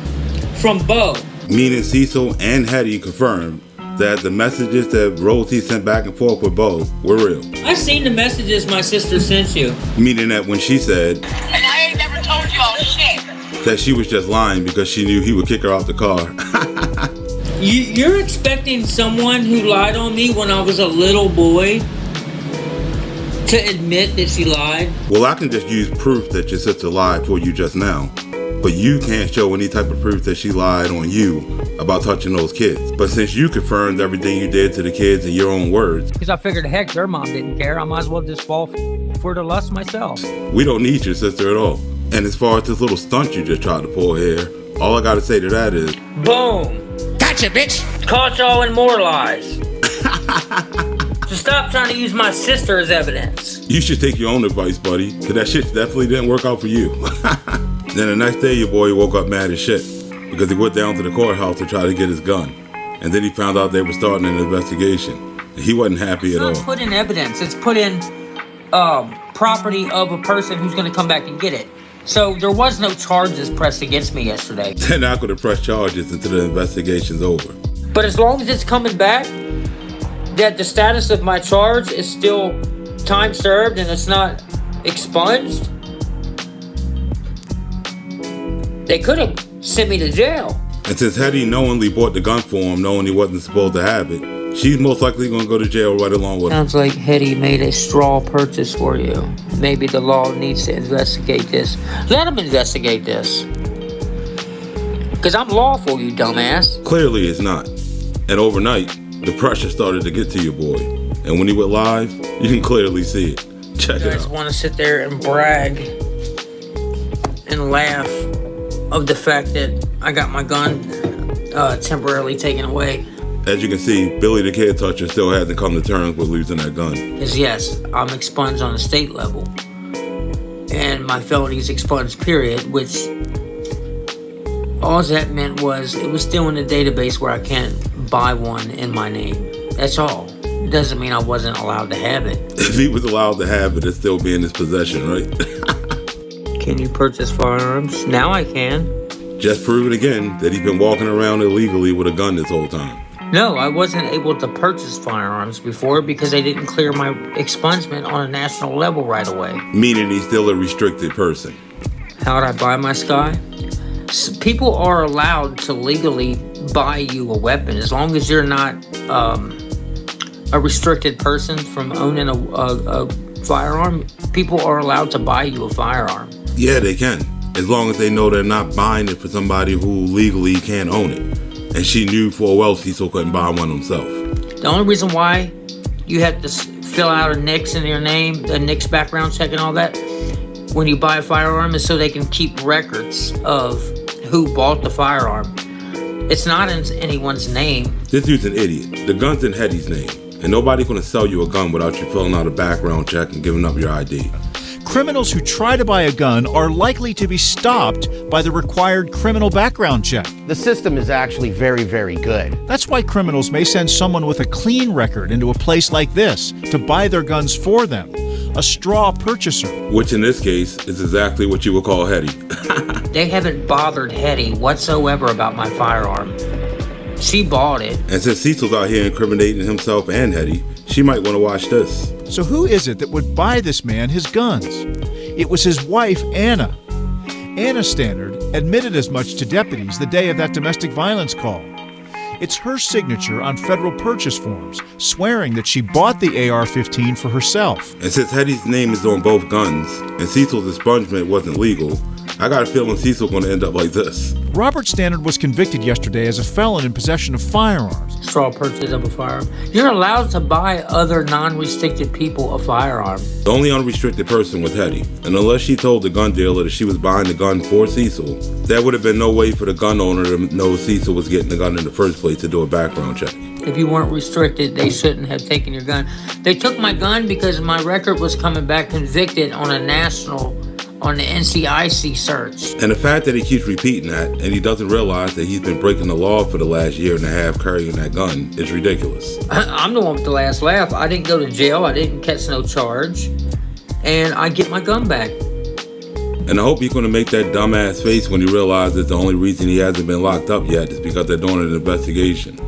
from Bo. Meaning Cecil and Hetty confirmed that the messages that Rosie sent back and forth with Bo were real. I seen the messages my sister sent you. Meaning that when she said, and I ain't never told y'all shit, that she was just lying because she knew he would kick her out the car. You're expecting someone who lied on me when I was a little boy to admit that she lied? Well, I can just use proof that your sister lied for you just now. But you can't show any type of proof that she lied on you about touching those kids. But since you confirmed everything you did to the kids in your own words. Because I figured, heck, their mom didn't care. I might as well just fall for the lust myself. We don't need your sister at all. And as far as this little stunt you just tried to pull here, all I gotta say to that is, boom. Gotcha, bitch. Caught y'all in more lies. So stop trying to use my sister as evidence. You should take your own advice, buddy, because that shit definitely didn't work out for you. Then the next day, your boy woke up mad as shit because he went down to the courthouse to try to get his gun. And then he found out they were starting an investigation. And he wasn't happy at all. It's not put in evidence. It's put in property of a person who's going to come back and get it. So there was no charges pressed against me yesterday. They're not going to press charges until the investigation's over. But as long as it's coming back, that the status of my charge is still time served and it's not expunged, they could have sent me to jail. And since Hetty knowingly bought the gun for him, knowing he wasn't supposed to have it, she's most likely going to go to jail right along with him. Sounds like Hetty made a straw purchase for you. Maybe the law needs to investigate this. Let them investigate this. Because I'm lawful, you dumbass. Clearly it's not. And overnight, the pressure started to get to your boy. And when he went live, you can clearly see it. Check it out. You guys want to sit there and brag and laugh of the fact that I got my gun temporarily taken away. As you can see, Billy the Kid Toucher still hasn't come to terms with losing that gun. Because yes, I'm expunged on a state level. And my felony's expunged, period, which all that meant was it was still in the database where I can't buy one in my name. That's all. It doesn't mean I wasn't allowed to have it. If he was allowed to have it, it'd still be in his possession, right? Can you purchase firearms? Now I can. Just prove it again that he's been walking around illegally with a gun this whole time. No, I wasn't able to purchase firearms before because they didn't clear my expungement on a national level right away. Meaning he's still a restricted person. How would I buy my Sky? People are allowed to legally buy you a weapon as long as you're not a restricted person from owning a firearm. People are allowed to buy you a firearm. Yeah, they can. As long as they know they're not buying it for somebody who legally can't own it. And she knew full well Cecil couldn't buy one himself. The only reason why you have to fill out a NICS in your name, the NICS background check and all that, when you buy a firearm is so they can keep records of who bought the firearm. It's not in anyone's name. This dude's an idiot. The gun's in Hetty's name. And nobody's going to sell you a gun without you filling out a background check and giving up your ID. Criminals who try to buy a gun are likely to be stopped by the required criminal background check. The system is actually very, very good. That's why criminals may send someone with a clean record into a place like this to buy their guns for them. A straw purchaser. Which in this case is exactly what you would call Hetty. They haven't bothered Hetty whatsoever about my firearm. She bought it. And since Cecil's out here incriminating himself and Hetty, she might want to watch this. So who is it that would buy this man his guns? It was his wife, Anna. Anna Stannard admitted as much to deputies the day of that domestic violence call. It's her signature on federal purchase forms, swearing that she bought the AR-15 for herself. And since Hetty's name is on both guns, and Cecil's expungement wasn't legal, I got a feeling Cecil's going to end up like this. Robert Stannard was convicted yesterday as a felon in possession of firearms. Straw purchase of a firearm. You're allowed to buy other non-restricted people a firearm. The only unrestricted person was Hetty, and unless she told the gun dealer that she was buying the gun for Cecil, there would have been no way for the gun owner to know Cecil was getting the gun in the first place to do a background check. If you weren't restricted, they shouldn't have taken your gun. They took my gun because my record was coming back convicted on the NCIC search. And the fact that he keeps repeating that, and he doesn't realize that he's been breaking the law for the last year and a half carrying that gun, is ridiculous. I'm the one with the last laugh. I didn't go to jail. I didn't catch no charge. And I get my gun back. And I hope he's going to make that dumbass face when he realizes the only reason he hasn't been locked up yet is because they're doing an investigation.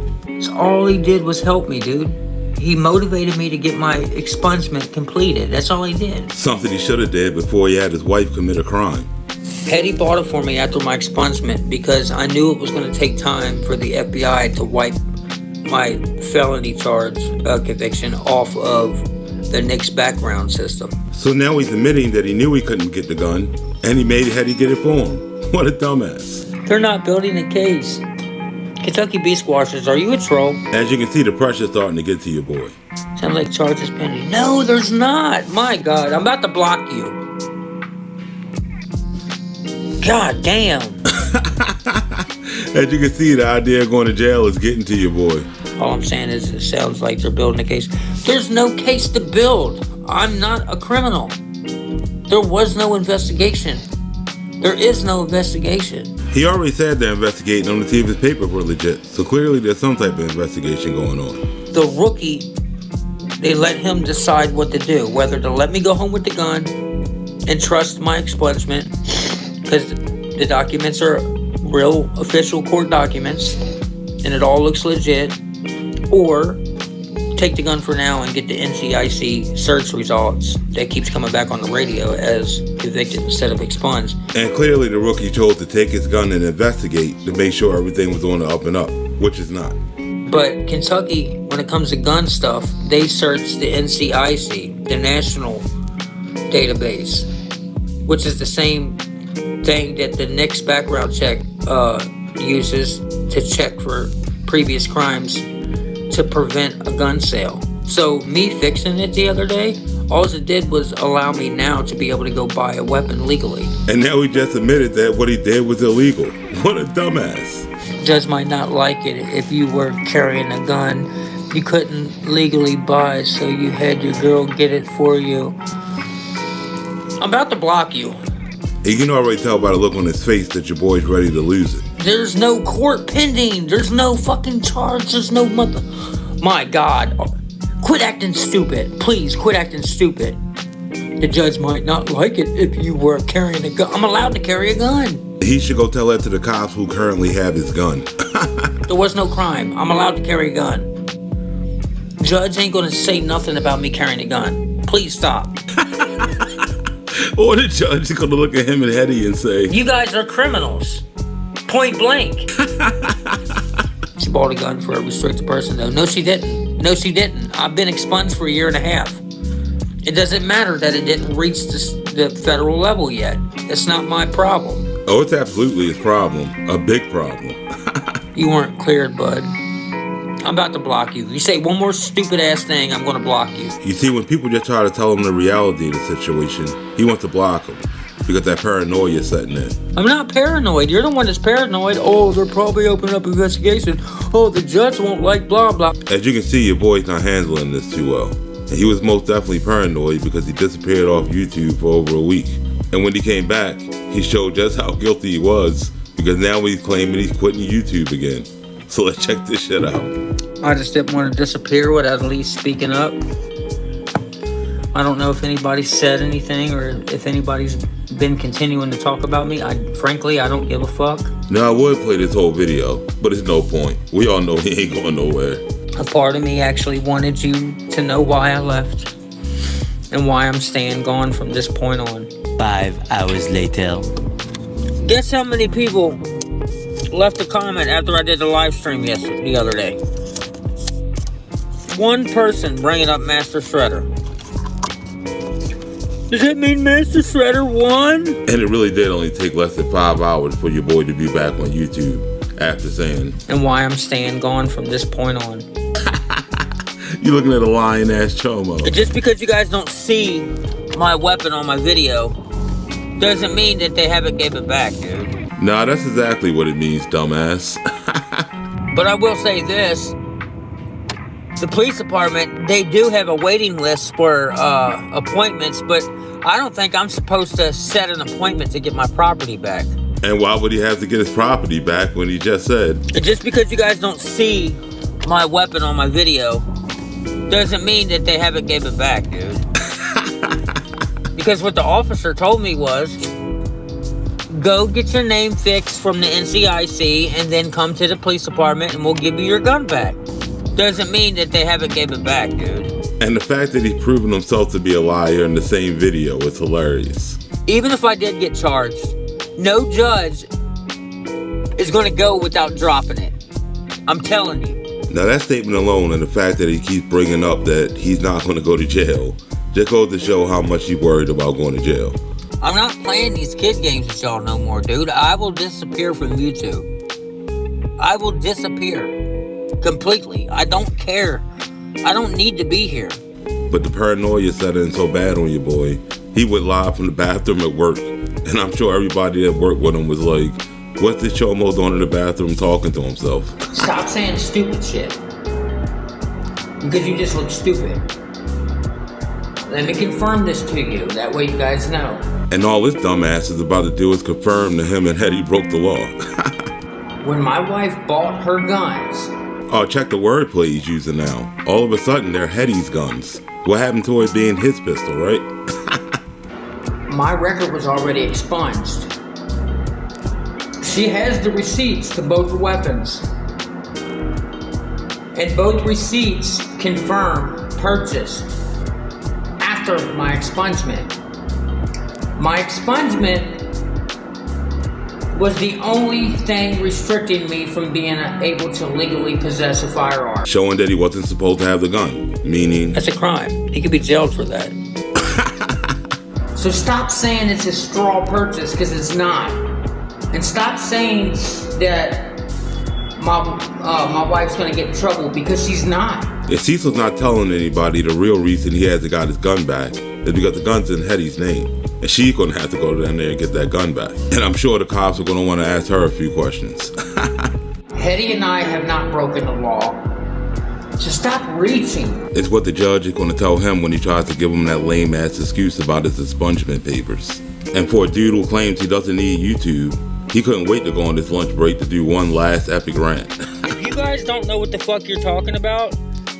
So all he did was help me, dude. He motivated me to get my expungement completed. That's all he did. Something he should have did before he had his wife commit a crime. Hetty bought it for me after my expungement because I knew it was going to take time for the FBI to wipe my felony charge conviction off of the NICS background system. So now he's admitting that he knew he couldn't get the gun, and he made Hetty get it for him. What a dumbass. They're not building a case. Kentucky Bee Squashers, are you a troll? As you can see, the pressure's starting to get to your boy. Sounds like charges pending. No, there's not. My God, I'm about to block you. God damn. As you can see, the idea of going to jail is getting to your boy. All I'm saying is it sounds like they're building a case. There's no case to build. I'm not a criminal. There was no investigation. There is no investigation. He already said they're investigating him to see if his papers were legit. So clearly there's some type of investigation going on. The rookie, they let him decide what to do. Whether to let me go home with the gun and trust my expungement, because the documents are real official court documents and it all looks legit, or take the gun for now and get the NCIC search results that keeps coming back on the radio as convicted instead of expunged. And clearly the rookie chose to take his gun and investigate to make sure everything was on the up and up, which is not. But Kentucky, when it comes to gun stuff, they search the NCIC, the national database, which is the same thing that the NICS background check uses to check for previous crimes to prevent a gun sale. So me fixing it the other day, all it did was allow me now to be able to go buy a weapon legally. And now he just admitted that what he did was illegal. What a dumbass. Judge might not like it if you were carrying a gun you couldn't legally buy, so you had your girl get it for you. I'm about to block you. You can already tell by the look on his face that your boy's ready to lose it. There's no court pending. There's no fucking charge. There's no mother... My God. Quit acting stupid. Please, quit acting stupid. The judge might not like it if you were carrying a gun. I'm allowed to carry a gun. He should go tell that to the cops who currently have his gun. There was no crime. I'm allowed to carry a gun. Judge ain't gonna say nothing about me carrying a gun. Please stop. Or the judge is gonna look at him and Hetty and say, you guys are criminals. Point blank. She bought a gun for a restricted person, though. No, she didn't. No, she didn't. I've been expunged for a year and a half. It doesn't matter that it didn't reach the federal level yet. That's not my problem. Oh, it's absolutely his problem. A big problem. You weren't cleared, bud. I'm about to block you. You say one more stupid ass thing, I'm gonna block you. You see, when people just try to tell him the reality of the situation, he wants to block them. Because that paranoia setting in. I'm not paranoid. You're the one that's paranoid. Oh, they're probably opening up investigation. Oh, the judge won't like blah, blah. As you can see, your boy's not handling this too well. And he was most definitely paranoid because he disappeared off YouTube for over a week. And when he came back, he showed just how guilty he was, because now he's claiming he's quitting YouTube again. So let's check this shit out. I just didn't want to disappear without at least speaking up. I don't know if anybody said anything or if anybody's been continuing to talk about me. Frankly, I don't give a fuck. Now, I would play this whole video, but it's no point. We all know he ain't going nowhere. A part of me actually wanted you to know why I left and why I'm staying gone from this point on. 5 hours later. Guess how many people left a comment after I did the live stream the other day? One person bringing up Master Shredder. Does it mean Master Shredder won? And it really did only take less than 5 hours for your boy to be back on YouTube after saying, and why I'm staying gone from this point on. You looking at a lying ass chomo. Just because you guys don't see my weapon on my video doesn't mean that they haven't gave it back, dude. Nah, that's exactly what it means, dumbass. But I will say this. The police department, they do have a waiting list for appointments, but I don't think I'm supposed to set an appointment to get my property back. And why would he have to get his property back when he just said? Just because you guys don't see my weapon on my video doesn't mean that they haven't gave it back, dude. Because what the officer told me was, go get your name fixed from the NCIC and then come to the police department and we'll give you your gun back. Doesn't mean that they haven't gave it back, dude. And the fact that he's proven himself to be a liar in the same video is hilarious. Even if I did get charged, no judge is going to go without dropping it. I'm telling you. Now that statement alone and the fact that he keeps bringing up that he's not going to go to jail just goes to show how much he's worried about going to jail. I'm not playing these kid games with y'all no more, dude. I will disappear from YouTube. I will disappear. Completely. I don't care. I don't need to be here. But the paranoia set in so bad on your boy, he went live from the bathroom at work, and I'm sure everybody that worked with him was like, what's this chomo doing in the bathroom talking to himself? Stop saying stupid shit. Because you just look stupid. Let me confirm this to you, that way you guys know. And all this dumbass is about to do is confirm that him and Hetty broke the law. When my wife bought her guns... Oh, check the wordplay he's using now. All of a sudden, they're Hetty's guns. What happened to it being his pistol, right? My record was already expunged. She has the receipts to both weapons. And both receipts confirm purchase after my expungement. My expungement was the only thing restricting me from being able to legally possess a firearm. Showing that he wasn't supposed to have the gun, meaning... That's a crime. He could be jailed for that. So stop saying it's a straw purchase, because it's not. And stop saying that my wife's going to get in trouble, because she's not. If Cecil's not telling anybody, the real reason he hasn't got his gun back is because the gun's in Hetty's name. And she's going to have to go down there and get that gun back. And I'm sure the cops are going to want to ask her a few questions. Hetty and I have not broken the law. So stop reaching. It's what the judge is going to tell him when he tries to give him that lame-ass excuse about his expungement papers. And for a dude who claims he doesn't need YouTube, he couldn't wait to go on this lunch break to do one last epic rant. If you guys don't know what the fuck you're talking about,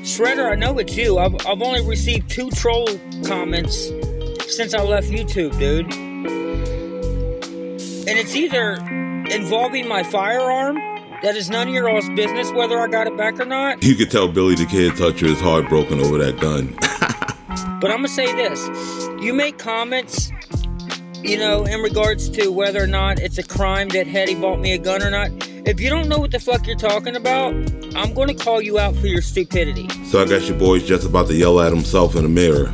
Shredder, I know it's you. I've only received 2 troll comments since I left YouTube, dude. And it's either involving my firearm, that is none of your all's business whether I got it back or not. You could tell Billy the Kid Toucher is heartbroken over that gun. But I'm gonna say this. You make comments, you know, in regards to whether or not it's a crime that Hetty bought me a gun or not. If you don't know what the fuck you're talking about, I'm gonna call you out for your stupidity. So I guess your boy's just about to yell at himself in the mirror.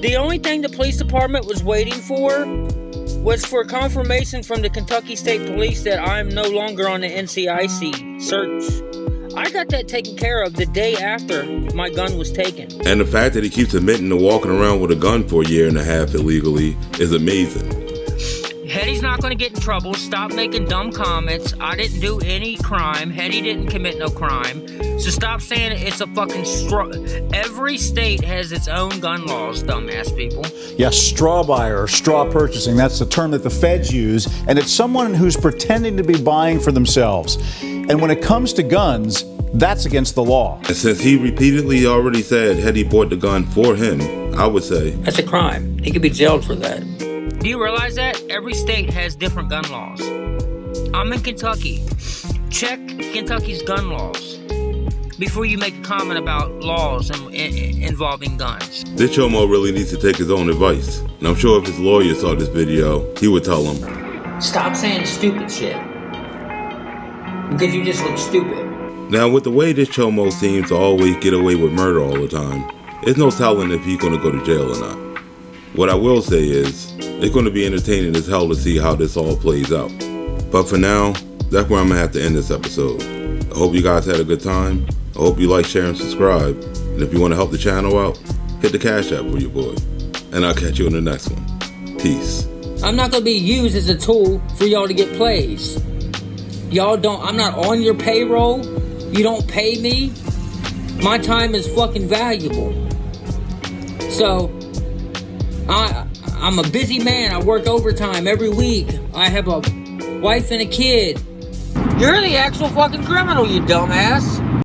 The only thing the police department was waiting for was for confirmation from the Kentucky State Police that I'm no longer on the NCIC search. I got that taken care of the day after my gun was taken. And the fact that he keeps admitting to walking around with a gun for a year and a half illegally is amazing. Hetty's not going to get in trouble. Stop making dumb comments. I didn't do any crime. Hetty didn't commit no crime. So stop saying it's a fucking straw. Every state has its own gun laws, dumbass people. Yes, straw buyer or straw purchasing. That's the term that the feds use. And it's someone who's pretending to be buying for themselves. And when it comes to guns, that's against the law. And since he repeatedly already said Hetty bought the gun for him, I would say that's a crime. He could be jailed for that. Do you realize that? Every state has different gun laws. I'm in Kentucky. Check Kentucky's gun laws before you make a comment about laws involving guns. This chomo really needs to take his own advice. And I'm sure if his lawyer saw this video, he would tell him, stop saying stupid shit. Because you just look stupid. Now, with the way this chomo seems to always get away with murder all the time, there's no telling if he's going to go to jail or not. What I will say is, it's going to be entertaining as hell to see how this all plays out. But for now, that's where I'm going to have to end this episode. I hope you guys had a good time. I hope you like, share, and subscribe. And if you want to help the channel out, hit the Cash App for your boy. And I'll catch you in the next one. Peace. I'm not going to be used as a tool for y'all to get plays. I'm not on your payroll. You don't pay me. My time is fucking valuable. So, I'm a busy man. I work overtime every week. I have a wife and a kid. You're the actual fucking criminal, you dumbass.